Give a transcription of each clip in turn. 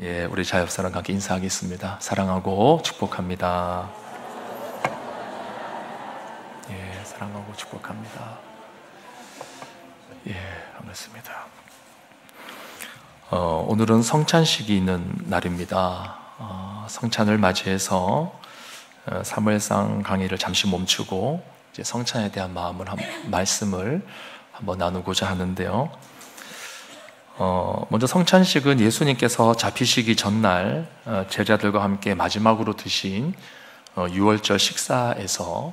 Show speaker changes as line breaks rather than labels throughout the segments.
예, 우리 자협사랑과 함께 인사하겠습니다. 사랑하고 축복합니다. 예, 사랑하고 축복합니다. 예, 반갑습니다. 오늘은 성찬식이 있는 날입니다. 성찬을 맞이해서 사무엘상 강의를 잠시 멈추고 이제 성찬에 대한 말씀을 한번 나누고자 하는데요. 먼저 성찬식은 예수님께서 잡히시기 전날 제자들과 함께 마지막으로 드신 유월절 식사에서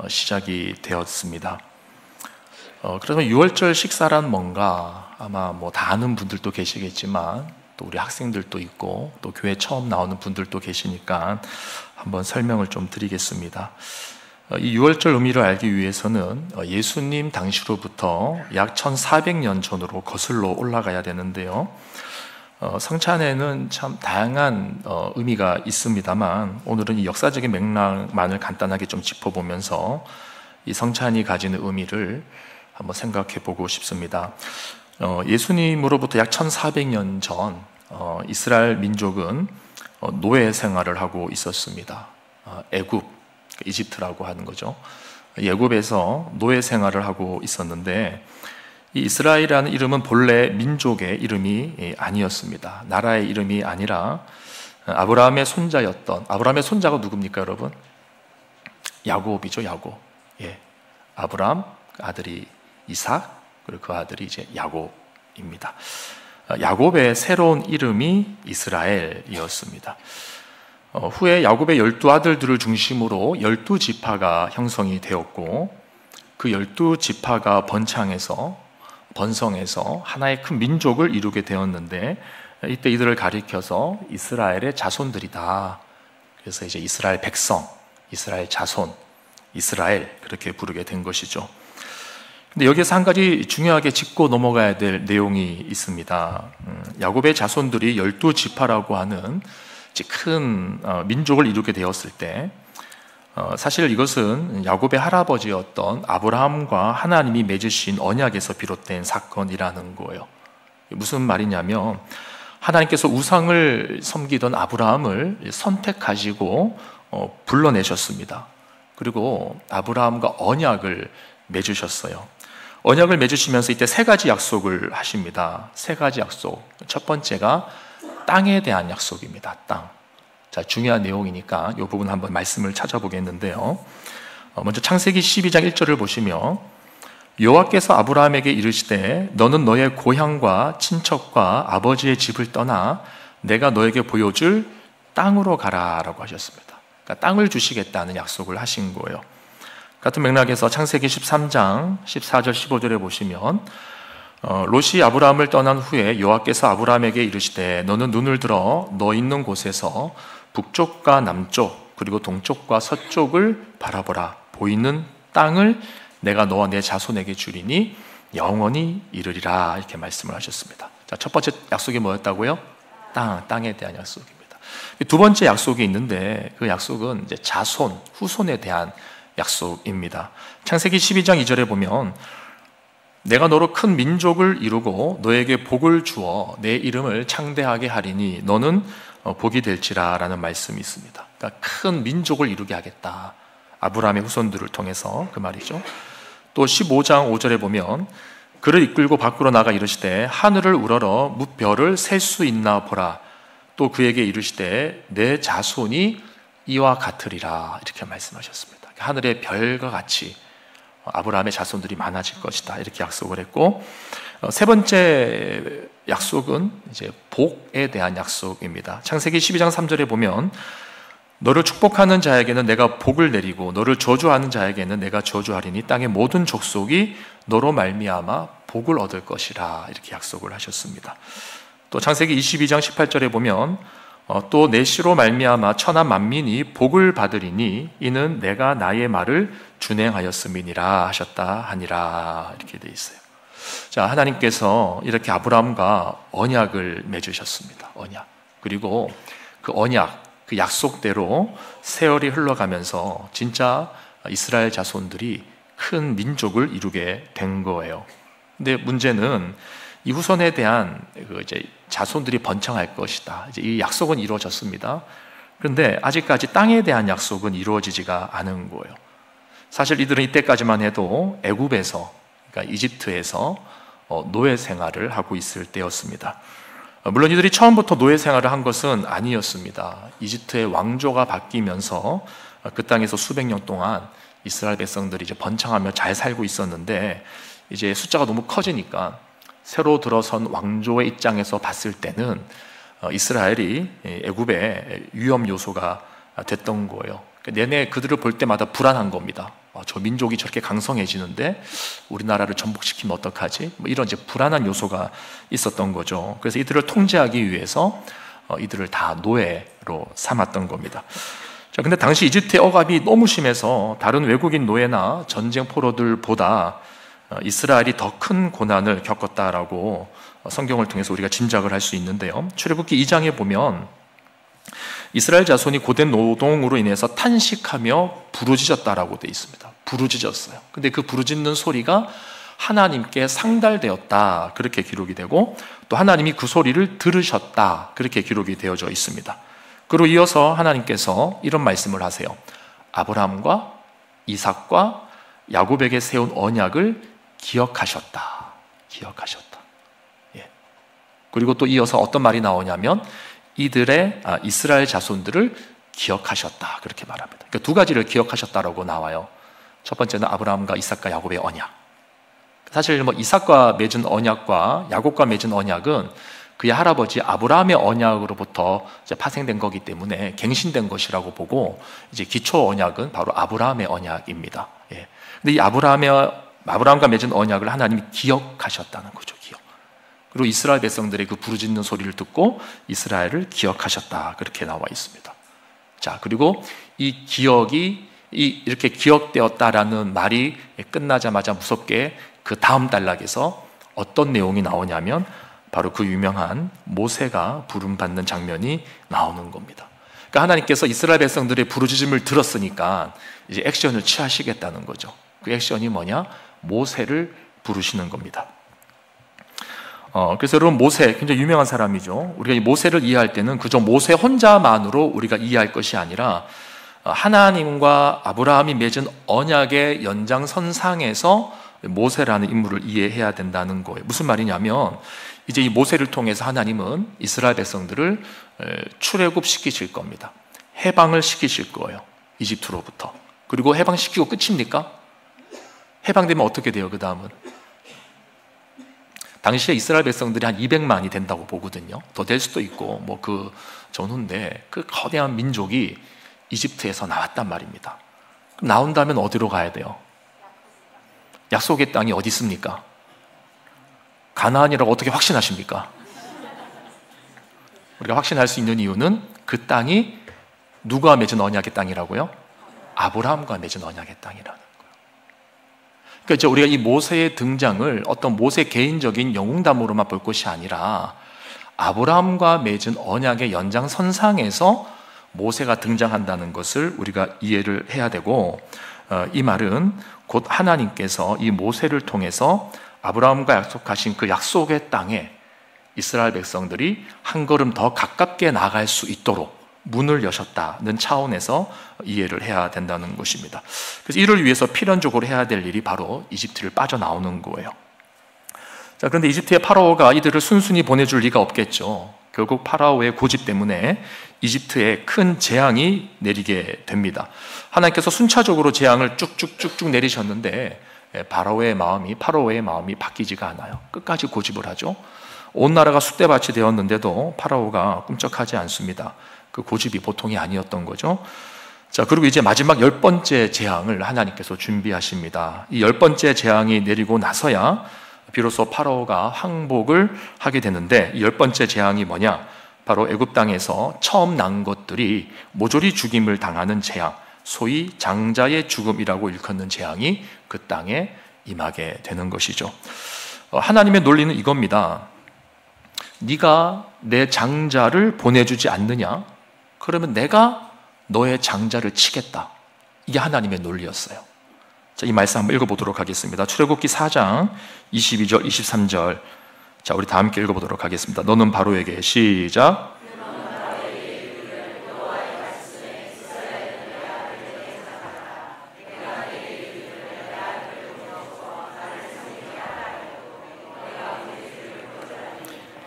시작이 되었습니다. 그러면 유월절 식사란 뭔가 아마 다 아는 분들도 계시겠지만 또 우리 학생들도 있고 또 교회 처음 나오는 분들도 계시니까 한번 설명을 좀 드리겠습니다. 이 유월절 의미를 알기 위해서는 예수님 당시로부터 약 1400년 전으로 거슬러 올라가야 되는데요. 성찬에는 참 다양한 의미가 있습니다만 오늘은 이 역사적인 맥락만을 간단하게 좀 짚어보면서 이 성찬이 가지는 의미를 한번 생각해 보고 싶습니다. 예수님으로부터 약 1400년 전 이스라엘 민족은 노예 생활을 하고 있었습니다. 애굽, 이집트라고 하는 거죠. 애굽에서 노예 생활을 하고 있었는데 이 이스라엘이라는 이름은 본래 민족의 이름이 아니었습니다. 나라의 이름이 아니라 아브라함의 손자였던, 아브라함의 손자가 누굽니까 여러분? 야곱이죠. 야곱. 예, 아브라함 그 아들이 이삭, 그리고 그 아들이 이제 야곱입니다. 야곱의 새로운 이름이 이스라엘이었습니다. 후에 야곱의 12아들들을 중심으로 12지파가 형성이 되었고 그 12지파가 번성해서 하나의 큰 민족을 이루게 되었는데 이때 이들을 가리켜서 이스라엘의 자손들이다. 그래서 이제 이스라엘 백성, 이스라엘 자손, 이스라엘 그렇게 부르게 된 것이죠. 근데 여기서 한 가지 중요하게 짚고 넘어가야 될 내용이 있습니다. 야곱의 자손들이 12지파라고 하는 큰 민족을 이루게 되었을 때 사실 이것은 야곱의 할아버지였던 아브라함과 하나님이 맺으신 언약에서 비롯된 사건이라는 거예요. 무슨 말이냐면 하나님께서 우상을 섬기던 아브라함을 선택하시고 불러내셨습니다. 그리고 아브라함과 언약을 맺으셨어요. 언약을 맺으시면서 이때 세 가지 약속을 하십니다. 세 가지 약속. 첫 번째가 땅에 대한 약속입니다. 땅. 자, 중요한 내용이니까 이 부분 한번 말씀을 찾아보겠는데요. 먼저 창세기 12장 1절을 보시면 여호와께서 아브라함에게 이르시되 너는 너의 고향과 친척과 아버지의 집을 떠나 내가 너에게 보여줄 땅으로 가라라고 하셨습니다. 그러니까 땅을 주시겠다는 약속을 하신 거예요. 같은 맥락에서 창세기 13장 14절 15절에 보시면 롯이 아브라함을 떠난 후에 여호와께서 아브라함에게 이르시되 너는 눈을 들어 너 있는 곳에서 북쪽과 남쪽 그리고 동쪽과 서쪽을 바라보라. 보이는 땅을 내가 너와 내 자손에게 주리니 영원히 이르리라. 이렇게 말씀을 하셨습니다. 자, 첫 번째 약속이 뭐였다고요? 땅에 대한 약속입니다. 두 번째 약속이 있는데 그 약속은 이제 자손, 후손에 대한 약속입니다. 창세기 12장 2절에 보면 내가 너로 큰 민족을 이루고 너에게 복을 주어 내 이름을 창대하게 하리니 너는 복이 될지라 라는 말씀이 있습니다. 그러니까 큰 민족을 이루게 하겠다. 아브라함의 후손들을 통해서 그 말이죠. 또 15장 5절에 보면 그를 이끌고 밖으로 나가 이르시되 하늘을 우러러 무별을 셀 수 있나 보라. 또 그에게 이르시되 내 자손이 이와 같으리라. 이렇게 말씀하셨습니다. 하늘의 별과 같이 아브라함의 자손들이 많아질 것이다. 이렇게 약속을 했고 세 번째 약속은 이제 복에 대한 약속입니다. 창세기 12장 3절에 보면 너를 축복하는 자에게는 내가 복을 내리고 너를 저주하는 자에게는 내가 저주하리니 땅의 모든 족속이 너로 말미암아 복을 얻을 것이라. 이렇게 약속을 하셨습니다. 또 창세기 22장 18절에 보면 또 내 씨로 말미암아 천하 만민이 복을 받으리니 이는 내가 나의 말을 준행하였음이니라 하셨다 하니라. 이렇게 돼 있어요. 자, 하나님께서 이렇게 아브라함과 언약을 맺으셨습니다. 언약. 그리고 그 언약, 그 약속대로 세월이 흘러가면서 진짜 이스라엘 자손들이 큰 민족을 이루게 된 거예요. 근데 문제는 이 후손에 대한 이제 자손들이 번창할 것이다. 이제 이 약속은 이루어졌습니다. 그런데 아직까지 땅에 대한 약속은 이루어지지가 않은 거예요. 사실 이들은 이때까지만 해도 애굽에서, 그러니까 이집트에서 노예 생활을 하고 있을 때였습니다. 물론 이들이 처음부터 노예 생활을 한 것은 아니었습니다. 이집트의 왕조가 바뀌면서 그 땅에서 수백 년 동안 이스라엘 백성들이 이제 번창하며 잘 살고 있었는데, 이제 숫자가 너무 커지니까 새로 들어선 왕조의 입장에서 봤을 때는 이스라엘이 애굽의 위험 요소가 됐던 거예요. 내내 그들을 볼 때마다 불안한 겁니다. 저 민족이 저렇게 강성해지는데 우리나라를 전복시키면 어떡하지? 뭐 이런 이제 불안한 요소가 있었던 거죠. 그래서 이들을 통제하기 위해서 이들을 다 노예로 삼았던 겁니다. 자, 근데 당시 이집트의 억압이 너무 심해서 다른 외국인 노예나 전쟁 포로들보다 이스라엘이 더 큰 고난을 겪었다라고 성경을 통해서 우리가 짐작을 할 수 있는데요. 출애굽기 2장에 보면 이스라엘 자손이 고된 노동으로 인해서 탄식하며 부르짖었다라고 되어 있습니다. 부르짖었어요. 근데 그 부르짖는 소리가 하나님께 상달되었다, 그렇게 기록이 되고, 또 하나님이 그 소리를 들으셨다, 그렇게 기록이 되어져 있습니다. 그리고 이어서 하나님께서 이런 말씀을 하세요. 아브라함과 이삭과 야곱에게 세운 언약을 기억하셨다. 기억하셨다. 예. 그리고 또 이어서 어떤 말이 나오냐면 이스라엘 자손들을 기억하셨다, 그렇게 말합니다. 그러니까 두 가지를 기억하셨다라고 나와요. 첫 번째는 아브라함과 이삭과 야곱의 언약. 사실 이삭과 맺은 언약과 야곱과 맺은 언약은 그의 할아버지 아브라함의 언약으로부터 이제 파생된 거기 때문에 갱신된 것이라고 보고, 이제 기초 언약은 바로 아브라함의 언약입니다. 예. 근데 이 아브라함과 맺은 언약을 하나님이 기억하셨다는 거죠. 기억. 그리고 이스라엘 백성들의 그 부르짖는 소리를 듣고 이스라엘을 기억하셨다, 그렇게 나와 있습니다. 자, 그리고 이 기억이 이렇게 기억되었다라는 말이 끝나자마자 무섭게 그 다음 단락에서 어떤 내용이 나오냐면 바로 그 유명한 모세가 부름받는 장면이 나오는 겁니다. 그러니까 하나님께서 이스라엘 백성들의 부르짖음을 들었으니까 이제 액션을 취하시겠다는 거죠. 그 액션이 뭐냐? 모세를 부르시는 겁니다. 그래서 여러분, 모세 굉장히 유명한 사람이죠. 우리가 이 모세를 이해할 때는 그저 모세 혼자만으로 우리가 이해할 것이 아니라 하나님과 아브라함이 맺은 언약의 연장선상에서 모세라는 인물을 이해해야 된다는 거예요. 무슨 말이냐면 이제 이 모세를 통해서 하나님은 이스라엘 백성들을 출애굽시키실 겁니다. 해방을 시키실 거예요. 이집트로부터. 그리고 해방시키고 끝입니까? 해방되면 어떻게 돼요? 그 다음은 당시에 이스라엘 백성들이 한 200만이 된다고 보거든요. 더 될 수도 있고 그 전후인데, 그 거대한 민족이 이집트에서 나왔단 말입니다. 그럼 나온다면 어디로 가야 돼요? 약속의 땅이 어디 있습니까? 가나안이라고 어떻게 확신하십니까? 우리가 확신할 수 있는 이유는 그 땅이 누가 맺은 언약의 땅이라고요? 아브라함과 맺은 언약의 땅이라는 거예요. 그러니까 이제 우리가 이 모세의 등장을 어떤 모세 개인적인 영웅담으로만 볼 것이 아니라 아브라함과 맺은 언약의 연장선상에서 모세가 등장한다는 것을 우리가 이해를 해야 되고, 이 말은 곧 하나님께서 이 모세를 통해서 아브라함과 약속하신 그 약속의 땅에 이스라엘 백성들이 한 걸음 더 가깝게 나아갈 수 있도록 문을 여셨다는 차원에서 이해를 해야 된다는 것입니다. 그래서 이를 위해서 필연적으로 해야 될 일이 바로 이집트를 빠져나오는 거예요. 자, 그런데 이집트의 파라오가 이들을 순순히 보내줄 리가 없겠죠. 결국 파라오의 고집 때문에 이집트에 큰 재앙이 내리게 됩니다. 하나님께서 순차적으로 재앙을 쭉쭉쭉쭉 내리셨는데 파라오의 마음이 바뀌지가 않아요. 끝까지 고집을 하죠. 온 나라가 쑥대밭이 되었는데도 파라오가 꿈쩍하지 않습니다. 그 고집이 보통이 아니었던 거죠. 자, 그리고 이제 마지막 10번째 재앙을 하나님께서 준비하십니다. 이 10번째 재앙이 내리고 나서야 비로소 파라오가 항복을 하게 되는데, 이 10번째 재앙이 뭐냐? 바로 애굽 땅에서 처음 난 것들이 모조리 죽임을 당하는 재앙, 소위 장자의 죽음이라고 일컫는 재앙이 그 땅에 임하게 되는 것이죠. 하나님의 논리는 이겁니다. 네가 내 장자를 보내주지 않느냐? 그러면 내가 너의 장자를 치겠다. 이게 하나님의 논리였어요. 자, 이 말씀 한번 읽어보도록 하겠습니다. 출애굽기 4장 22절 23절 자, 우리 다 함께 읽어보도록 하겠습니다. 너는 바로에게 시작.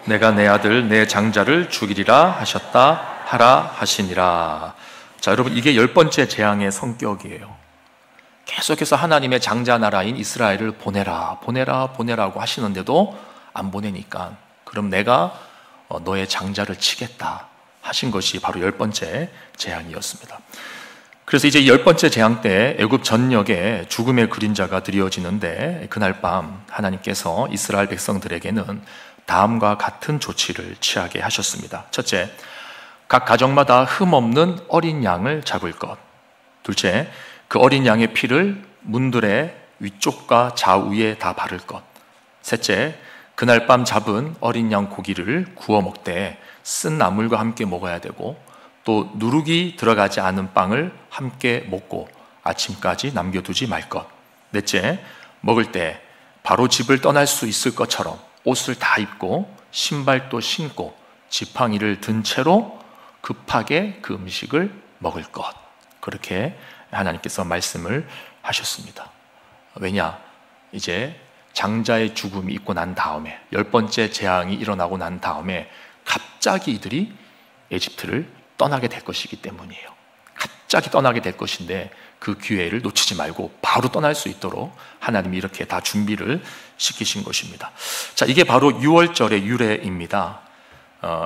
내가 내 아들 내 장자를 죽이리라 하셨다 하라 하시니라. 자, 여러분, 이게 10번째 재앙의 성격이에요. 계속해서 하나님의 장자 나라인 이스라엘을 보내라 보내라고 하시는데도 안 보내니까 그럼 내가 너의 장자를 치겠다 하신 것이 바로 10번째 재앙이었습니다. 그래서 이제 10번째 재앙 때 애굽 전역에 죽음의 그림자가 드리워지는데 그날 밤 하나님께서 이스라엘 백성들에게는 다음과 같은 조치를 취하게 하셨습니다. 첫째, 각 가정마다 흠없는 어린 양을 잡을 것. 둘째, 그 어린 양의 피를 문들의 위쪽과 좌우에 다 바를 것. 셋째, 그날 밤 잡은 어린 양 고기를 구워 먹되 쓴 나물과 함께 먹어야 되고 또 누룩이 들어가지 않은 빵을 함께 먹고 아침까지 남겨두지 말 것. 넷째, 먹을 때 바로 집을 떠날 수 있을 것처럼 옷을 다 입고 신발도 신고 지팡이를 든 채로 급하게 그 음식을 먹을 것. 그렇게 하나님께서 말씀을 하셨습니다. 왜냐? 이제 장자의 죽음이 있고 난 다음에 10번째 재앙이 일어나고 난 다음에 갑자기 이들이 에집트를 떠나게 될 것이기 때문이에요. 갑자기 떠나게 될 것인데 그 기회를 놓치지 말고 바로 떠날 수 있도록 하나님이 이렇게 다 준비를 시키신 것입니다. 자, 이게 바로 유월절의 유래입니다.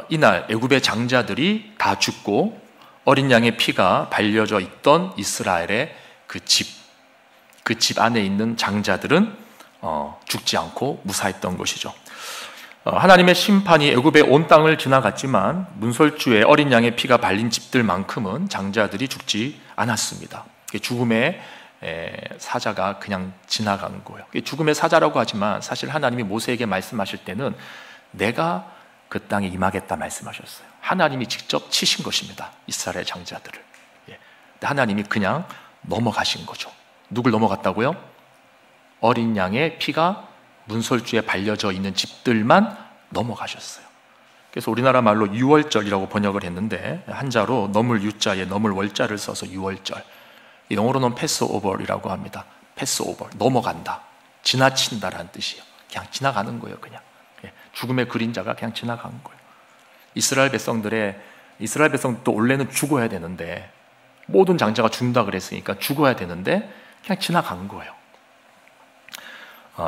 이날 애굽의 장자들이 다 죽고 어린 양의 피가 발려져 있던 이스라엘의 그 집 안에 있는 장자들은 죽지 않고 무사했던 것이죠. 하나님의 심판이 애굽의 온 땅을 지나갔지만 문설주에 어린 양의 피가 발린 집들만큼은 장자들이 죽지 않았습니다. 죽음의 사자가 그냥 지나간 거예요. 죽음의 사자라고 하지만 사실 하나님이 모세에게 말씀하실 때는 내가 그 땅에 임하겠다 말씀하셨어요. 하나님이 직접 치신 것입니다. 이스라엘 장자들을. 하나님이 그냥 넘어가신 거죠. 누굴 넘어갔다고요? 어린 양의 피가 문설주에 발려져 있는 집들만 넘어가셨어요. 그래서 우리나라 말로 유월절이라고 번역을 했는데 한자로 넘을 유자에 넘을 월자를 써서 유월절. 영어로는 패스오버이라고 합니다. 패스오버, 넘어간다, 지나친다라는 뜻이에요. 그냥 지나가는 거예요. 그냥 죽음의 그림자가 그냥 지나간 거예요. 이스라엘 백성도 원래는 죽어야 되는데 모든 장자가 죽는다 그랬으니까 죽어야 되는데 그냥 지나간 거예요.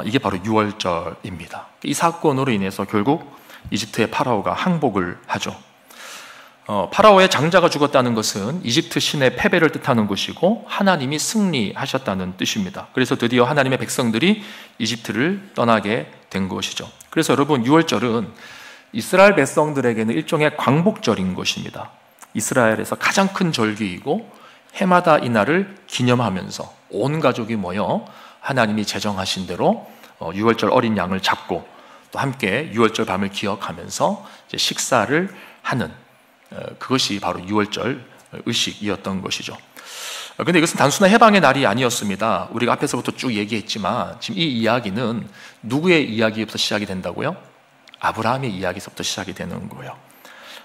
이게 바로 유월절입니다. 이 사건으로 인해서 결국 이집트의 파라오가 항복을 하죠. 파라오의 장자가 죽었다는 것은 이집트 신의 패배를 뜻하는 것이고 하나님이 승리하셨다는 뜻입니다. 그래서 드디어 하나님의 백성들이 이집트를 떠나게 된 것이죠. 그래서 여러분, 유월절은 이스라엘 백성들에게는 일종의 광복절인 것입니다. 이스라엘에서 가장 큰 절기이고 해마다 이날을 기념하면서 온 가족이 모여 하나님이 제정하신 대로 유월절 어린 양을 잡고 또 함께 유월절 밤을 기억하면서 이제 식사를 하는 그것이 바로 유월절 의식이었던 것이죠. 그런데 이것은 단순한 해방의 날이 아니었습니다. 우리가 앞에서부터 쭉 얘기했지만 지금 이 이야기는 누구의 이야기부터 시작이 된다고요? 아브라함의 이야기에서부터 시작이 되는 거예요.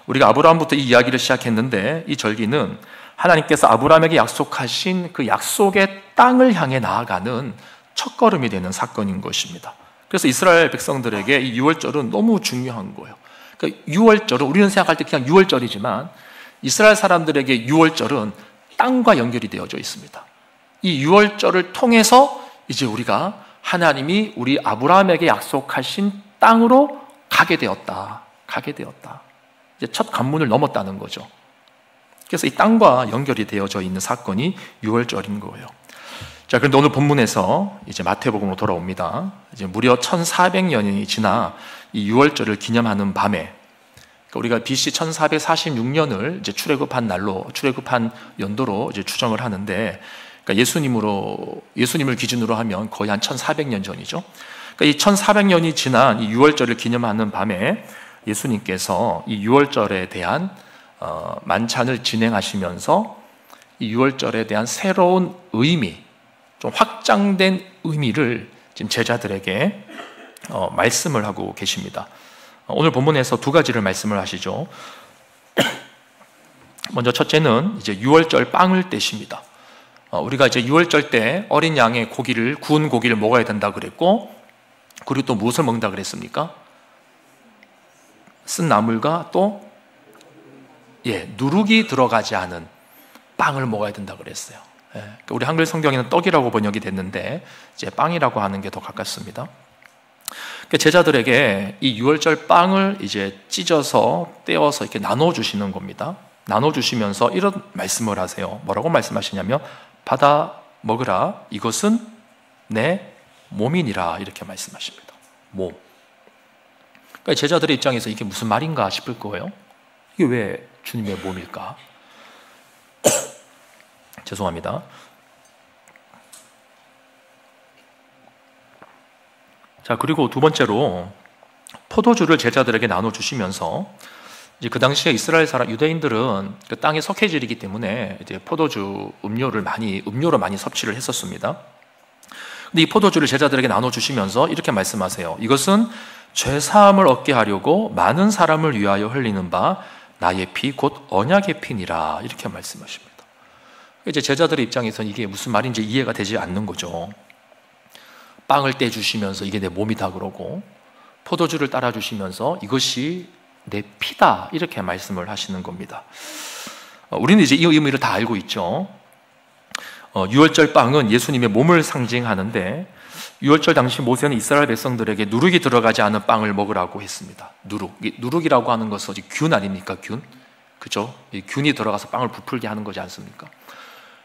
우리가 아브라함부터 이 이야기를 시작했는데 이 절기는 하나님께서 아브라함에게 약속하신 그 약속의 땅을 향해 나아가는 첫걸음이 되는 사건인 것입니다. 그래서 이스라엘 백성들에게 이 유월절은 너무 중요한 거예요. 그러니까 유월절은 우리는 생각할 때 그냥 유월절이지만 이스라엘 사람들에게 유월절은 땅과 연결이 되어져 있습니다. 이 유월절을 통해서 이제 우리가 하나님이 우리 아브라함에게 약속하신 땅으로 가게 되었다. 이제 첫 관문을 넘었다는 거죠. 그래서 이 땅과 연결이 되어져 있는 사건이 유월절인 거예요. 자, 그런데 오늘 본문에서 이제 마태복음으로 돌아옵니다. 이제 무려 1400년이 지나 이 유월절을 기념하는 밤에, 그러니까 우리가 BC 1446년을 이제 출애굽한 연도로 이제 추정을 하는데, 그러니까 예수님을 기준으로 하면 거의 한 1400년 전이죠. 그러니까 이 1400년이 지난 이 유월절을 기념하는 밤에 예수님께서 이 유월절에 대한 만찬을 진행하시면서 이 유월절에 대한 새로운 의미, 좀 확장된 의미를 지금 제자들에게 말씀을 하고 계십니다. 오늘 본문에서 두 가지를 말씀을 하시죠. 먼저 첫째는 이제 유월절 빵을 떼십니다. 우리가 이제 유월절 때 어린 양의 고기를, 구운 고기를 먹어야 된다 그랬고, 그리고 또 무엇을 먹는다 그랬습니까? 쓴 나물과 또 누룩이 들어가지 않은 빵을 먹어야 된다 그랬어요. 우리 한글 성경에는 떡이라고 번역이 됐는데 이제 빵이라고 하는 게 더 가깝습니다. 제자들에게 이 유월절 빵을 이제 찢어서 떼어서 이렇게 나눠 주시는 겁니다. 나눠 주시면서 이런 말씀을 하세요. 뭐라고 말씀하시냐면 받아 먹으라, 이것은 내 몸이니라, 이렇게 말씀하십니다. 몸. 그러니까 제자들의 입장에서 이게 무슨 말인가 싶을 거예요. 이게 왜 주님의 몸일까? 죄송합니다. 자, 그리고 두 번째로 포도주를 제자들에게 나눠주시면서, 이제 그 당시에 이스라엘 사람, 유대인들은 그 땅에 석회질이기 때문에 이제 포도주, 음료로 많이 섭취를 했었습니다. 근데 이 포도주를 제자들에게 나눠주시면서 이렇게 말씀하세요. 이것은 죄사함을 얻게 하려고 많은 사람을 위하여 흘리는 바 나의 피, 곧 언약의 피니라, 이렇게 말씀하십니다. 이제 제자들의 입장에서는 이게 무슨 말인지 이해가 되지 않는 거죠. 빵을 떼주시면서 이게 내 몸이다 그러고, 포도주를 따라주시면서 이것이 내 피다, 이렇게 말씀을 하시는 겁니다. 우리는 이제 이 의미를 다 알고 있죠. 유월절 빵은 예수님의 몸을 상징하는데, 유월절 당시 모세는 이스라엘 백성들에게 누룩이 들어가지 않은 빵을 먹으라고 했습니다. 누룩이라고 하는 것은 균 아닙니까? 균? 그죠? 이 균이 들어가서 빵을 부풀게 하는 거지 않습니까?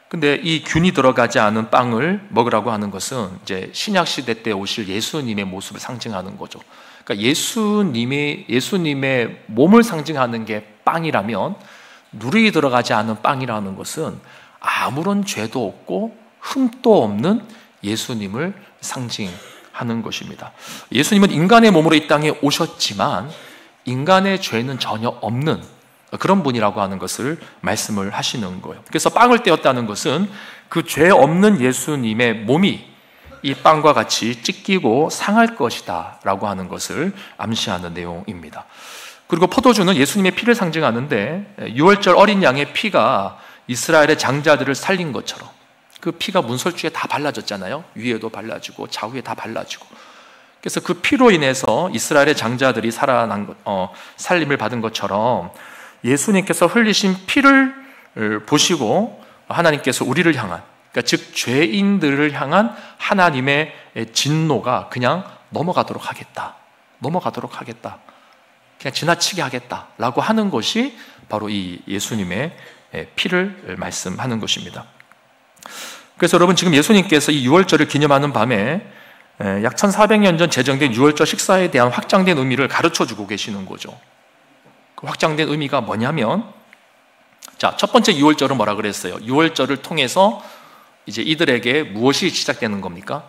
근데 이 균이 들어가지 않은 빵을 먹으라고 하는 것은 이제 신약 시대 때 오실 예수님의 모습을 상징하는 거죠. 그러니까 예수님의 몸을 상징하는 게 빵이라면, 누룩이 들어가지 않은 빵이라는 것은 아무런 죄도 없고 흠도 없는 예수님을 상징하는 것입니다. 예수님은 인간의 몸으로 이 땅에 오셨지만 인간의 죄는 전혀 없는 그런 분이라고 하는 것을 말씀을 하시는 거예요. 그래서 빵을 떼었다는 것은 그 죄 없는 예수님의 몸이 이 빵과 같이 찢기고 상할 것이다 라고 하는 것을 암시하는 내용입니다. 그리고 포도주는 예수님의 피를 상징하는데, 유월절 어린 양의 피가 이스라엘의 장자들을 살린 것처럼 그 피가 문설주에 다 발라졌잖아요. 위에도 발라지고 좌우에 다 발라지고. 그래서 그 피로 인해서 이스라엘의 장자들이 살림을 받은 것처럼 예수님께서 흘리신 피를 보시고 하나님께서 우리를 향한, 그러니까 즉 죄인들을 향한 하나님의 진노가 그냥 넘어가도록 하겠다, 그냥 지나치게 하겠다라고 하는 것이 바로 이 예수님의 피를 말씀하는 것입니다. 그래서 여러분, 지금 예수님께서 이 유월절을 기념하는 밤에 약 1400년 전 제정된 유월절 식사에 대한 확장된 의미를 가르쳐주고 계시는 거죠. 그 확장된 의미가 뭐냐면, 자, 첫 번째 유월절은 뭐라 그랬어요? 유월절을 통해서 이제 이들에게 무엇이 시작되는 겁니까?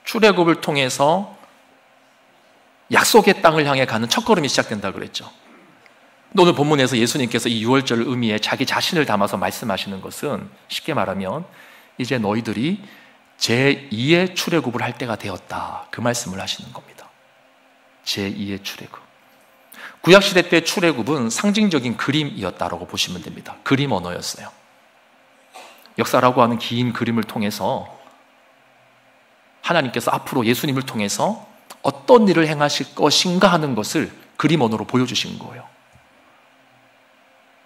출애굽을 통해서 약속의 땅을 향해 가는 첫걸음이 시작된다 그랬죠. 근데 오늘 본문에서 예수님께서 이 유월절 의미에 자기 자신을 담아서 말씀하시는 것은, 쉽게 말하면 이제 너희들이 제2의 출애굽을 할 때가 되었다, 그 말씀을 하시는 겁니다. 제2의 출애굽. 구약시대 때 출애굽은 상징적인 그림이었다라고 보시면 됩니다. 그림 언어였어요. 역사라고 하는 긴 그림을 통해서 하나님께서 앞으로 예수님을 통해서 어떤 일을 행하실 것인가 하는 것을 그림 언어로 보여주신 거예요.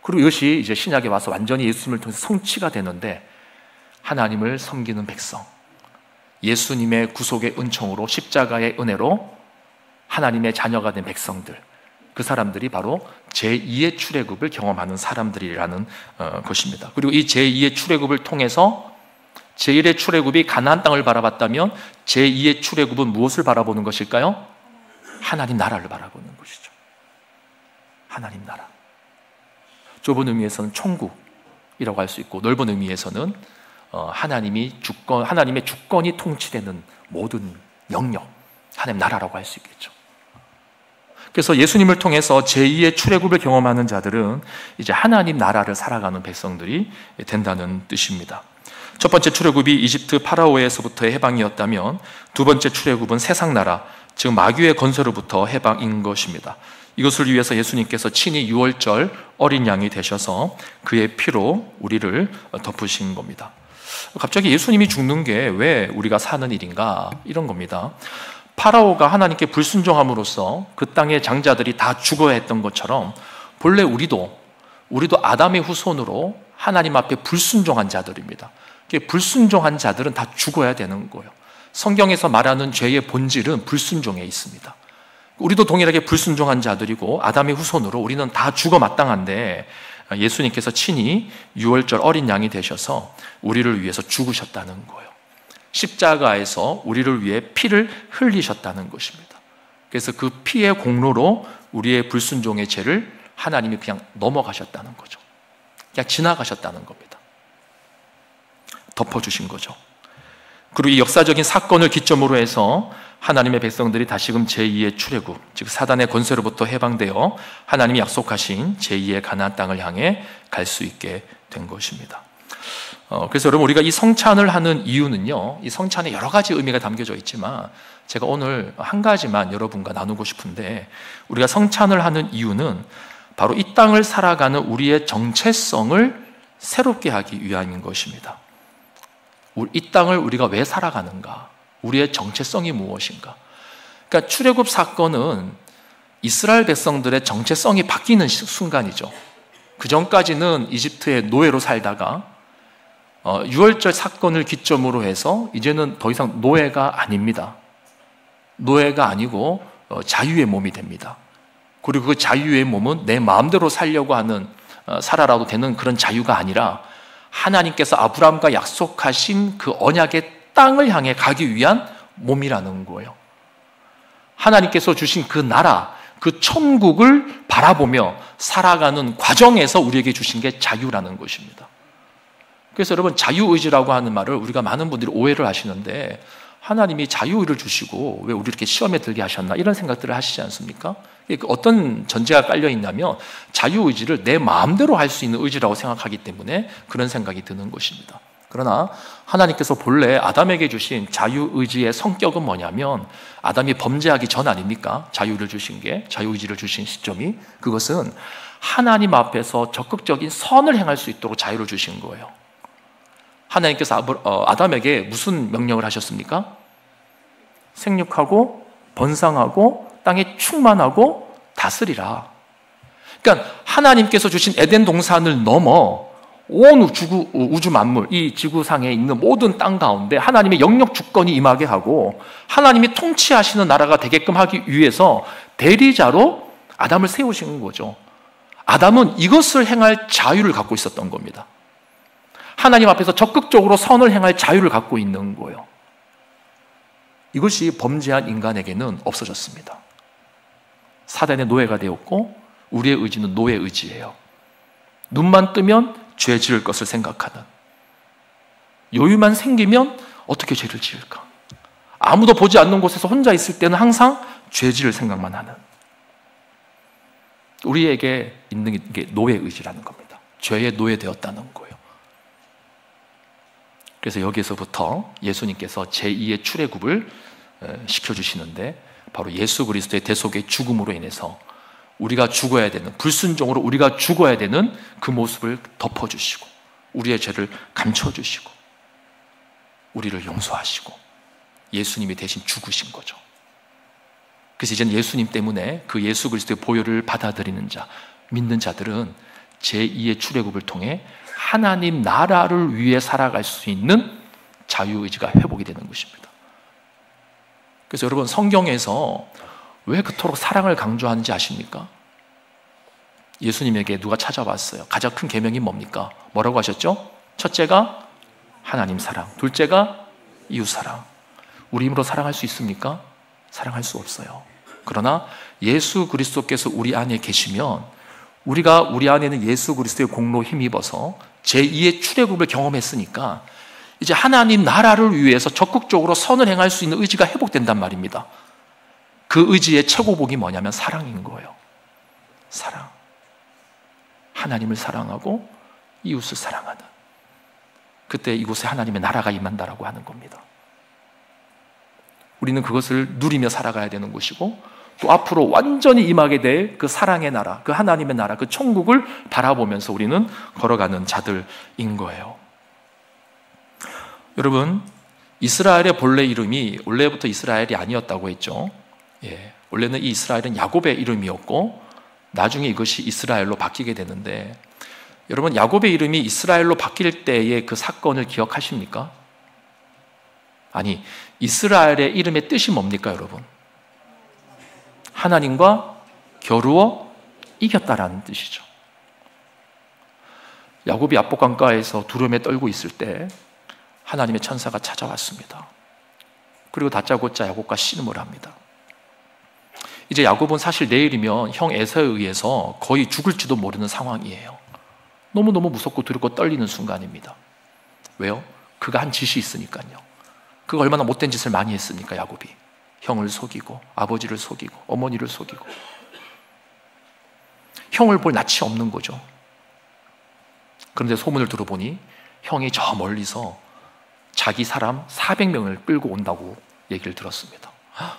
그리고 이것이 이제 신약에 와서 완전히 예수님을 통해서 성취가 되는데, 하나님을 섬기는 백성, 예수님의 구속의 은총으로, 십자가의 은혜로 하나님의 자녀가 된 백성들, 그 사람들이 바로 제2의 출애굽을 경험하는 사람들이라는 것입니다. 그리고 이 제2의 출애굽을 통해서, 제1의 출애굽이 가나안 땅을 바라봤다면 제2의 출애굽은 무엇을 바라보는 것일까요? 하나님 나라를 바라보는 것이죠. 하나님 나라. 좁은 의미에서는 천국이라고 할 수 있고, 넓은 의미에서는 하나님의 주권이 통치되는 모든 영역, 하나님 나라라고 할 수 있겠죠. 그래서 예수님을 통해서 제2의 출애굽을 경험하는 자들은 이제 하나님 나라를 살아가는 백성들이 된다는 뜻입니다. 첫 번째 출애굽이 이집트 파라오에서부터의 해방이었다면 두 번째 출애굽은 세상나라, 즉 마귀의 건설로부터 해방인 것입니다. 이것을 위해서 예수님께서 친히 유월절 어린 양이 되셔서 그의 피로 우리를 덮으신 겁니다. 갑자기 예수님이 죽는 게 왜 우리가 사는 일인가? 이런 겁니다. 파라오가 하나님께 불순종함으로써 그 땅의 장자들이 다 죽어야 했던 것처럼 본래 우리도 아담의 후손으로 하나님 앞에 불순종한 자들입니다. 불순종한 자들은 다 죽어야 되는 거예요. 성경에서 말하는 죄의 본질은 불순종에 있습니다. 우리도 동일하게 불순종한 자들이고 아담의 후손으로 우리는 다 죽어 마땅한데 예수님께서 친히 유월절 어린 양이 되셔서 우리를 위해서 죽으셨다는 거예요. 십자가에서 우리를 위해 피를 흘리셨다는 것입니다. 그래서 그 피의 공로로 우리의 불순종의 죄를 하나님이 그냥 넘어가셨다는 거죠. 그냥 지나가셨다는 겁니다. 덮어주신 거죠. 그리고 이 역사적인 사건을 기점으로 해서 하나님의 백성들이 다시금 제2의 출애굽, 즉 사단의 권세로부터 해방되어 하나님이 약속하신 제2의 가나안 땅을 향해 갈 수 있게 된 것입니다. 그래서 여러분, 우리가 이 성찬을 하는 이유는요, 이 성찬에 여러 가지 의미가 담겨져 있지만 제가 오늘 한 가지만 여러분과 나누고 싶은데, 우리가 성찬을 하는 이유는 바로 이 땅을 살아가는 우리의 정체성을 새롭게 하기 위함인 것입니다. 이 땅을 우리가 왜 살아가는가? 우리의 정체성이 무엇인가? 그러니까 출애굽 사건은 이스라엘 백성들의 정체성이 바뀌는 순간이죠. 그 전까지는 이집트의 노예로 살다가 유월절 사건을 기점으로 해서 이제는 더 이상 노예가 아닙니다. 노예가 아니고 자유의 몸이 됩니다. 그리고 그 자유의 몸은 내 마음대로 살려고 하는, 살아라도 되는 그런 자유가 아니라 하나님께서 아브라함과 약속하신 그 언약의 땅을 향해 가기 위한 몸이라는 거예요. 하나님께서 주신 그 나라, 그 천국을 바라보며 살아가는 과정에서 우리에게 주신 게 자유라는 것입니다. 그래서 여러분, 자유의지라고 하는 말을 우리가 많은 분들이 오해를 하시는데, 하나님이 자유의를 주시고 왜 우리 이렇게 시험에 들게 하셨나, 이런 생각들을 하시지 않습니까? 어떤 전제가 깔려 있냐면 자유의지를 내 마음대로 할 수 있는 의지라고 생각하기 때문에 그런 생각이 드는 것입니다. 그러나 하나님께서 본래 아담에게 주신 자유의지의 성격은 뭐냐면, 아담이 범죄하기 전 아닙니까? 자유를 주신 게, 자유의지를 주신 시점이, 그것은 하나님 앞에서 적극적인 선을 행할 수 있도록 자유를 주신 거예요. 하나님께서 아담에게 무슨 명령을 하셨습니까? 생육하고 번성하고 땅에 충만하고 다스리라. 그러니까 하나님께서 주신 에덴 동산을 넘어 온 우주 만물, 이 지구상에 있는 모든 땅 가운데 하나님의 영역 주권이 임하게 하고 하나님이 통치하시는 나라가 되게끔 하기 위해서 대리자로 아담을 세우신 거죠. 아담은 이것을 행할 자유를 갖고 있었던 겁니다. 하나님 앞에서 적극적으로 선을 행할 자유를 갖고 있는 거예요. 이것이 범죄한 인간에게는 없어졌습니다. 사단의 노예가 되었고 우리의 의지는 노예 의지예요. 눈만 뜨면 죄 지을 것을 생각하는, 여유만 생기면 어떻게 죄를 지을까? 아무도 보지 않는 곳에서 혼자 있을 때는 항상 죄 지을 생각만 하는, 우리에게 있는 게 노예 의지라는 겁니다. 죄의 노예되었다는 거예요. 그래서 여기에서부터 예수님께서 제2의 출애굽을 시켜주시는데, 바로 예수 그리스도의 대속의 죽음으로 인해서 우리가 죽어야 되는, 불순종으로 우리가 죽어야 되는 그 모습을 덮어주시고 우리의 죄를 감춰주시고 우리를 용서하시고 예수님이 대신 죽으신 거죠. 그래서 이제는 예수님 때문에 그 예수 그리스도의 보혈을 받아들이는 자, 믿는 자들은 제2의 출애굽을 통해 하나님 나라를 위해 살아갈 수 있는 자유의지가 회복이 되는 것입니다. 그래서 여러분, 성경에서 왜 그토록 사랑을 강조하는지 아십니까? 예수님에게 누가 찾아왔어요. 가장 큰 계명이 뭡니까? 뭐라고 하셨죠? 첫째가 하나님 사랑, 둘째가 이웃 사랑. 우리 힘으로 사랑할 수 있습니까? 사랑할 수 없어요. 그러나 예수 그리스도께서 우리 안에 계시면, 우리가 우리 안에는 예수 그리스도의 공로 힘입어서 제2의 출애굽을 경험했으니까 이제 하나님 나라를 위해서 적극적으로 선을 행할 수 있는 의지가 회복된단 말입니다. 그 의지의 최고복이 뭐냐면 사랑인 거예요. 사랑. 하나님을 사랑하고 이웃을 사랑하는. 그때 이곳에 하나님의 나라가 임한다라고 하는 겁니다. 우리는 그것을 누리며 살아가야 되는 것이고, 또 앞으로 완전히 임하게 될 그 사랑의 나라, 그 하나님의 나라, 그 천국을 바라보면서 우리는 걸어가는 자들인 거예요. 여러분, 이스라엘의 본래 이름이 원래부터 이스라엘이 아니었다고 했죠. 원래는 이 이스라엘은 야곱의 이름이었고 나중에 이것이 이스라엘로 바뀌게 되는데, 여러분, 야곱의 이름이 이스라엘로 바뀔 때의 그 사건을 기억하십니까? 아니, 이스라엘의 이름의 뜻이 뭡니까, 여러분? 하나님과 겨루어 이겼다라는 뜻이죠. 야곱이 압록강가에서 두려움에 떨고 있을 때 하나님의 천사가 찾아왔습니다. 그리고 다짜고짜 야곱과 씨름을 합니다. 이제 야곱은 사실 내일이면 형 에서에 의해서 거의 죽을지도 모르는 상황이에요. 너무너무 무섭고 두렵고 떨리는 순간입니다. 왜요? 그가 한 짓이 있으니까요. 그가 얼마나 못된 짓을 많이 했습니까, 야곱이. 형을 속이고 아버지를 속이고 어머니를 속이고. 형을 볼 낯이 없는 거죠. 그런데 소문을 들어보니 형이 저 멀리서 자기 사람 400명을 끌고 온다고 얘기를 들었습니다.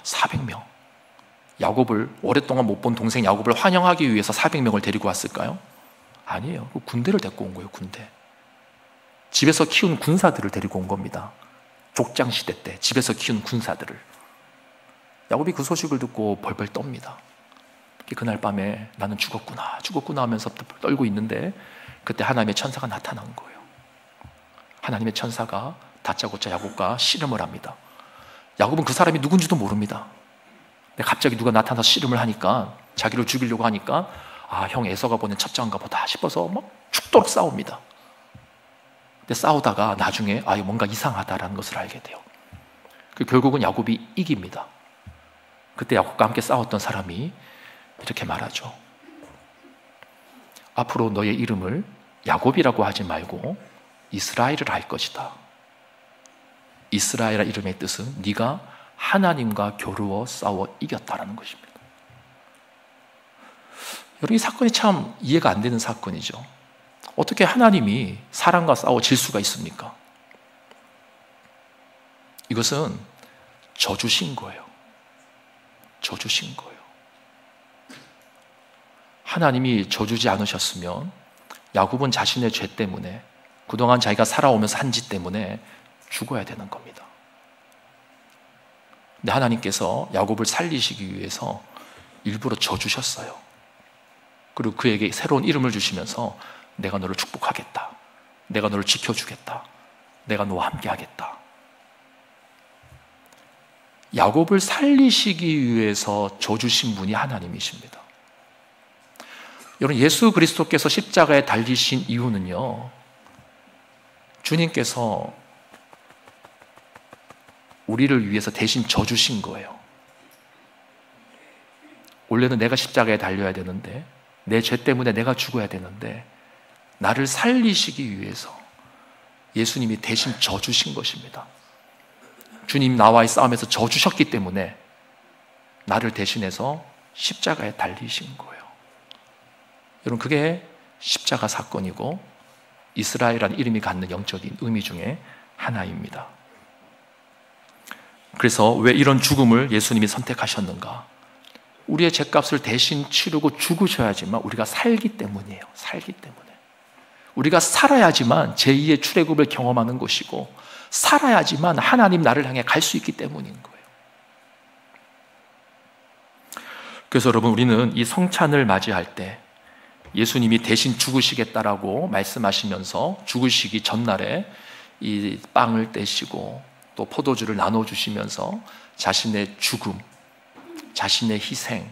400명. 야곱을, 오랫동안 못 본 동생 야곱을 환영하기 위해서 400명을 데리고 왔을까요? 아니에요. 군대를 데리고 온 거예요. 군대. 집에서 키운 군사들을 데리고 온 겁니다. 족장시대 때 집에서 키운 군사들을. 야곱이 그 소식을 듣고 벌벌 떱니다. 그날 밤에 나는 죽었구나 하면서 떨고 있는데, 그때 하나님의 천사가 나타난 거예요. 하나님의 천사가 다짜고짜 야곱과 씨름을 합니다. 야곱은 그 사람이 누군지도 모릅니다. 근데 갑자기 누가 나타나서 씨름을 하니까, 자기를 죽이려고 하니까, 형 에서가 보낸 첩자인가 보다 싶어서 막 죽도록 싸웁니다. 근데 싸우다가 나중에 뭔가 이상하다라는 것을 알게 돼요. 결국은 야곱이 이깁니다. 그때 야곱과 함께 싸웠던 사람이 이렇게 말하죠. 앞으로 너의 이름을 야곱이라고 하지 말고 이스라엘을 할 것이다. 이스라엘의 이름의 뜻은 네가 하나님과 겨루어 싸워 이겼다라는 것입니다. 여러분, 이 사건이 참 이해가 안 되는 사건이죠. 어떻게 하나님이 사람과 싸워 질 수가 있습니까? 이것은 저주신 거예요. 저주신 거예요. 하나님이 저주지 않으셨으면 야곱은 자신의 죄 때문에, 그동안 자기가 살아오면서 한 짓 때문에 죽어야 되는 겁니다. 근데 하나님께서 야곱을 살리시기 위해서 일부러 져주셨어요. 그리고 그에게 새로운 이름을 주시면서 내가 너를 축복하겠다, 내가 너를 지켜주겠다, 내가 너와 함께 하겠다. 야곱을 살리시기 위해서 져주신 분이 하나님이십니다. 여러분, 예수 그리스도께서 십자가에 달리신 이유는요, 주님께서 우리를 위해서 대신 져주신 거예요. 원래는 내가 십자가에 달려야 되는데, 내 죄 때문에 내가 죽어야 되는데, 나를 살리시기 위해서 예수님이 대신 져주신 것입니다. 주님 나와의 싸움에서 져주셨기 때문에 나를 대신해서 십자가에 달리신 거예요. 여러분, 그게 십자가 사건이고 이스라엘이라는 이름이 갖는 영적인 의미 중에 하나입니다. 그래서 왜 이런 죽음을 예수님이 선택하셨는가? 우리의 죄값을 대신 치르고 죽으셔야지만 우리가 살기 때문이에요. 살기 때문에. 우리가 살아야지만 제2의 출애굽을 경험하는 것이고, 살아야지만 하나님 나를 향해 갈 수 있기 때문인 거예요. 그래서 여러분, 우리는 이 성찬을 맞이할 때 예수님이 대신 죽으시겠다라고 말씀하시면서 죽으시기 전날에 이 빵을 떼시고 또 포도주를 나눠주시면서 자신의 죽음, 자신의 희생,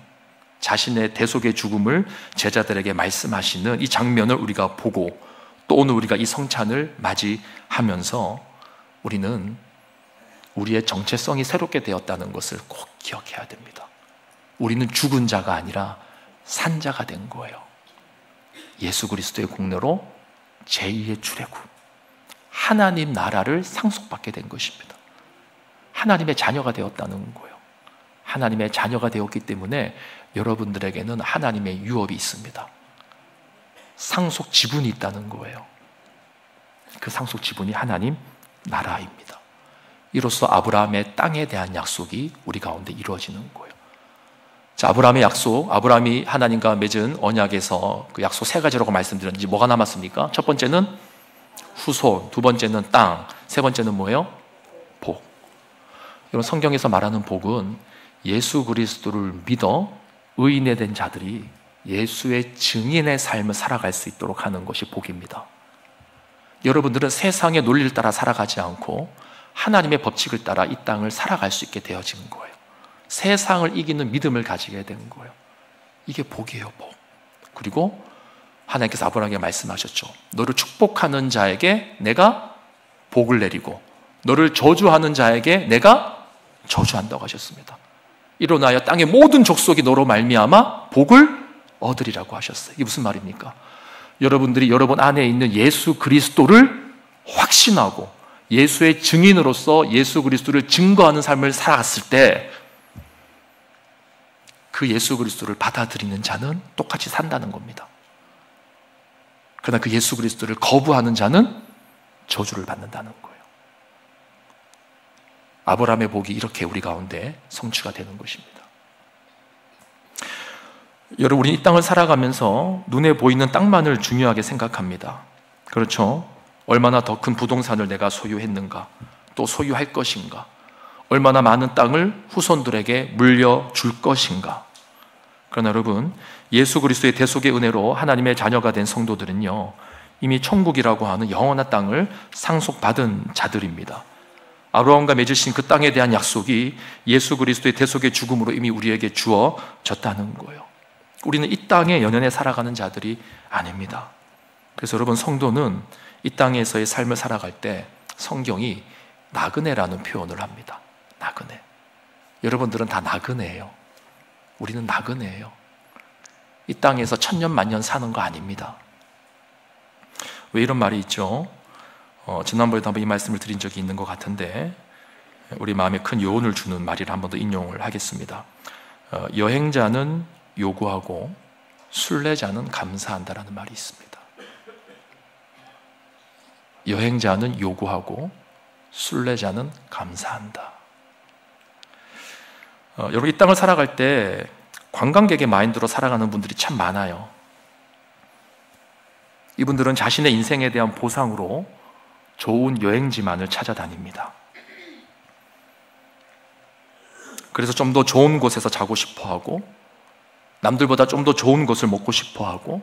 자신의 대속의 죽음을 제자들에게 말씀하시는 이 장면을 우리가 보고, 또 오늘 우리가 이 성찬을 맞이하면서 우리는 우리의 정체성이 새롭게 되었다는 것을 꼭 기억해야 됩니다. 우리는 죽은 자가 아니라 산 자가 된 거예요. 예수 그리스도의 공로로 제2의 출애굽, 하나님 나라를 상속받게 된 것입니다. 하나님의 자녀가 되었다는 거예요. 하나님의 자녀가 되었기 때문에 여러분들에게는 하나님의 유업이 있습니다. 상속 지분이 있다는 거예요. 그 상속 지분이 하나님 나라입니다. 이로써 아브라함의 땅에 대한 약속이 우리 가운데 이루어지는 거예요. 자, 아브라함의 약속, 아브라함이 하나님과 맺은 언약에서 그 약속 세 가지라고 말씀드렸는지 뭐가 남았습니까? 첫 번째는 후손, 두 번째는 땅, 세 번째는 뭐예요? 복. 여러분, 성경에서 말하는 복은 예수 그리스도를 믿어 의인이 된 자들이 예수의 증인의 삶을 살아갈 수 있도록 하는 것이 복입니다. 여러분들은 세상의 논리를 따라 살아가지 않고 하나님의 법칙을 따라 이 땅을 살아갈 수 있게 되어진 거예요. 세상을 이기는 믿음을 가지게 된 거예요. 이게 복이에요, 복. 그리고 하나님께서 아브라함에게 말씀하셨죠. 너를 축복하는 자에게 내가 복을 내리고 너를 저주하는 자에게 내가 저주한다고 하셨습니다. 일어나여 땅의 모든 족속이 너로 말미암아 복을 얻으리라고 하셨어요. 이게 무슨 말입니까? 여러분들이 여러분 안에 있는 예수 그리스도를 확신하고 예수의 증인으로서 예수 그리스도를 증거하는 삶을 살아갔을 때 그 예수 그리스도를 받아들이는 자는 똑같이 산다는 겁니다. 그러나 그 예수 그리스도를 거부하는 자는 저주를 받는다는 거예요. 아브라함의 복이 이렇게 우리 가운데 성취가 되는 것입니다. 여러분, 우리 이 땅을 살아가면서 눈에 보이는 땅만을 중요하게 생각합니다. 그렇죠? 얼마나 더 큰 부동산을 내가 소유했는가, 또 소유할 것인가, 얼마나 많은 땅을 후손들에게 물려줄 것인가. 그러나 여러분, 예수 그리스도의 대속의 은혜로 하나님의 자녀가 된 성도들은요, 이미 천국이라고 하는 영원한 땅을 상속받은 자들입니다. 아브라함과 맺으신 그 땅에 대한 약속이 예수 그리스도의 대속의 죽음으로 이미 우리에게 주어졌다는 거예요. 우리는 이 땅에 연연해 살아가는 자들이 아닙니다. 그래서 여러분, 성도는 이 땅에서의 삶을 살아갈 때 성경이 나그네라는 표현을 합니다. 나그네. 여러분들은 다 나그네예요. 우리는 나그네예요. 이 땅에서 천년 만년 사는 거 아닙니다. 왜 이런 말이 있죠? 지난번에도 한번 이 말씀을 드린 적이 있는 것 같은데 우리 마음에 큰 요운을 주는 말이라 한 번 더 인용을 하겠습니다. 여행자는 요구하고 순례자는 감사한다라는 말이 있습니다. 여행자는 요구하고 순례자는 감사한다. 여러분, 이 땅을 살아갈 때 관광객의 마인드로 살아가는 분들이 참 많아요. 이분들은 자신의 인생에 대한 보상으로 좋은 여행지만을 찾아다닙니다. 그래서 좀 더 좋은 곳에서 자고 싶어하고, 남들보다 좀 더 좋은 것을 먹고 싶어하고,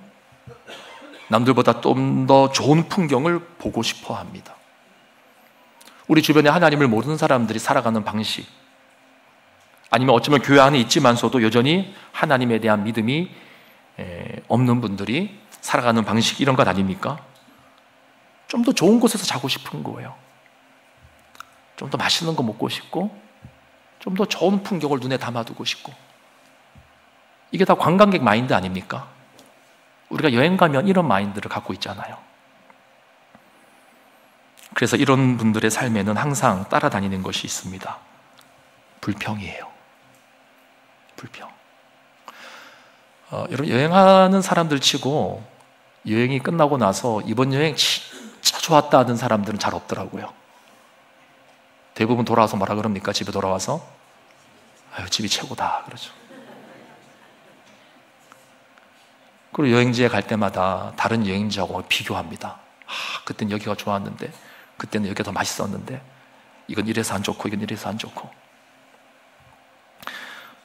남들보다 좀 더 좋은 풍경을 보고 싶어합니다. 우리 주변에 하나님을 모르는 사람들이 살아가는 방식, 아니면 어쩌면 교회 안에 있지만서도 여전히 하나님에 대한 믿음이 없는 분들이 살아가는 방식, 이런 것 아닙니까? 좀 더 좋은 곳에서 자고 싶은 거예요. 좀 더 맛있는 거 먹고 싶고, 좀 더 좋은 풍경을 눈에 담아두고 싶고. 이게 다 관광객 마인드 아닙니까? 우리가 여행 가면 이런 마인드를 갖고 있잖아요. 그래서 이런 분들의 삶에는 항상 따라다니는 것이 있습니다. 불평이에요. 불평. 여러분, 여행하는 사람들 치고 여행이 끝나고 나서 이번 여행 진짜 좋았다 하는 사람들은 잘 없더라고요. 대부분 돌아와서 뭐라 그럽니까? 집에 돌아와서 아유, 집이 최고다 그러죠. 그리고 여행지에 갈 때마다 다른 여행지하고 비교합니다. 그때는 여기가 좋았는데, 그때는 여기가 더 맛있었는데, 이건 이래서 안 좋고 이건 이래서 안 좋고.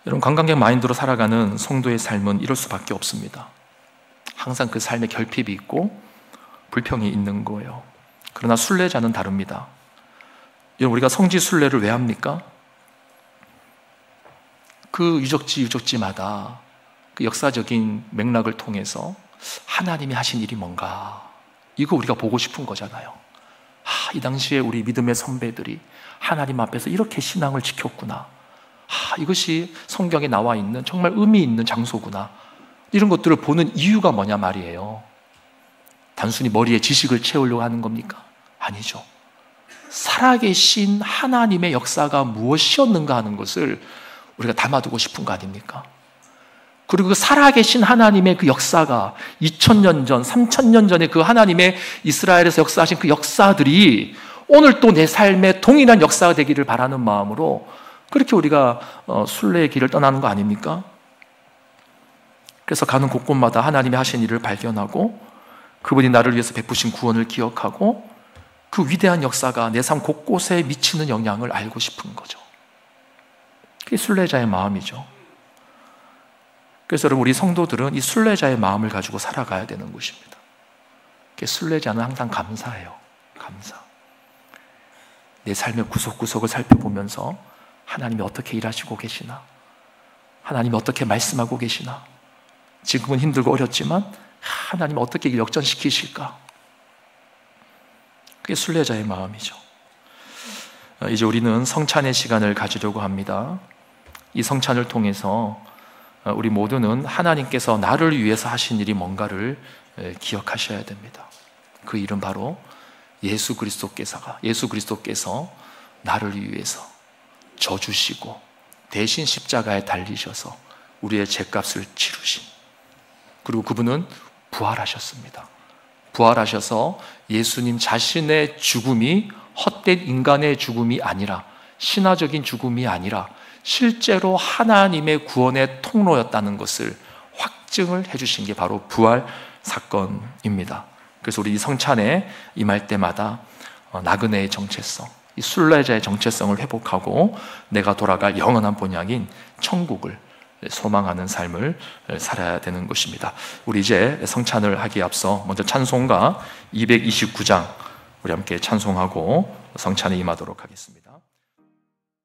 여러분, 관광객 마인드로 살아가는 성도의 삶은 이럴 수밖에 없습니다. 항상 그 삶에 결핍이 있고 불평이 있는 거예요. 그러나 순례자는 다릅니다. 여러분, 우리가 성지 순례를 왜 합니까? 그 유적지마다 그 역사적인 맥락을 통해서 하나님이 하신 일이 뭔가, 이거 우리가 보고 싶은 거잖아요. 이 당시에 우리 믿음의 선배들이 하나님 앞에서 이렇게 신앙을 지켰구나. 이것이 성경에 나와 있는 정말 의미 있는 장소구나. 이런 것들을 보는 이유가 뭐냐 말이에요. 단순히 머리에 지식을 채우려고 하는 겁니까? 아니죠. 살아계신 하나님의 역사가 무엇이었는가 하는 것을 우리가 담아두고 싶은 거 아닙니까? 그리고 그 살아계신 하나님의 그 역사가 2000년 전, 3000년 전에 그 하나님의 이스라엘에서 역사하신 그 역사들이 오늘 또 내 삶에 동일한 역사가 되기를 바라는 마음으로 그렇게 우리가 순례의 길을 떠나는 거 아닙니까? 그래서 가는 곳곳마다 하나님이 하신 일을 발견하고 그분이 나를 위해서 베푸신 구원을 기억하고 그 위대한 역사가 내 삶 곳곳에 미치는 영향을 알고 싶은 거죠. 그게 순례자의 마음이죠. 그래서 여러분, 우리 성도들은 이 순례자의 마음을 가지고 살아가야 되는 것입니다. 순례자는 항상 감사해요. 감사. 내 삶의 구석구석을 살펴보면서 하나님이 어떻게 일하시고 계시나, 하나님이 어떻게 말씀하고 계시나, 지금은 힘들고 어렵지만 하나님이 어떻게 이걸 역전시키실까. 그게 순례자의 마음이죠. 이제 우리는 성찬의 시간을 가지려고 합니다. 이 성찬을 통해서 우리 모두는 하나님께서 나를 위해서 하신 일이 뭔가를 기억하셔야 됩니다. 그 일은 바로 예수 그리스도께서 나를 위해서 져주시고 대신 십자가에 달리셔서 우리의 죄값을 치르신, 그리고 그분은 부활하셨습니다. 부활하셔서 예수님 자신의 죽음이 헛된 인간의 죽음이 아니라, 신화적인 죽음이 아니라 실제로 하나님의 구원의 통로였다는 것을 확증을 해주신 게 바로 부활 사건입니다. 그래서 우리 이 성찬에 임할 때마다 나그네의 정체성, 이 순례자의 정체성을 회복하고 내가 돌아갈 영원한 본향인 천국을 소망하는 삶을 살아야 되는 것입니다. 우리 이제 성찬을 하기에 앞서 먼저 찬송가 229장 우리 함께 찬송하고 성찬에 임하도록 하겠습니다.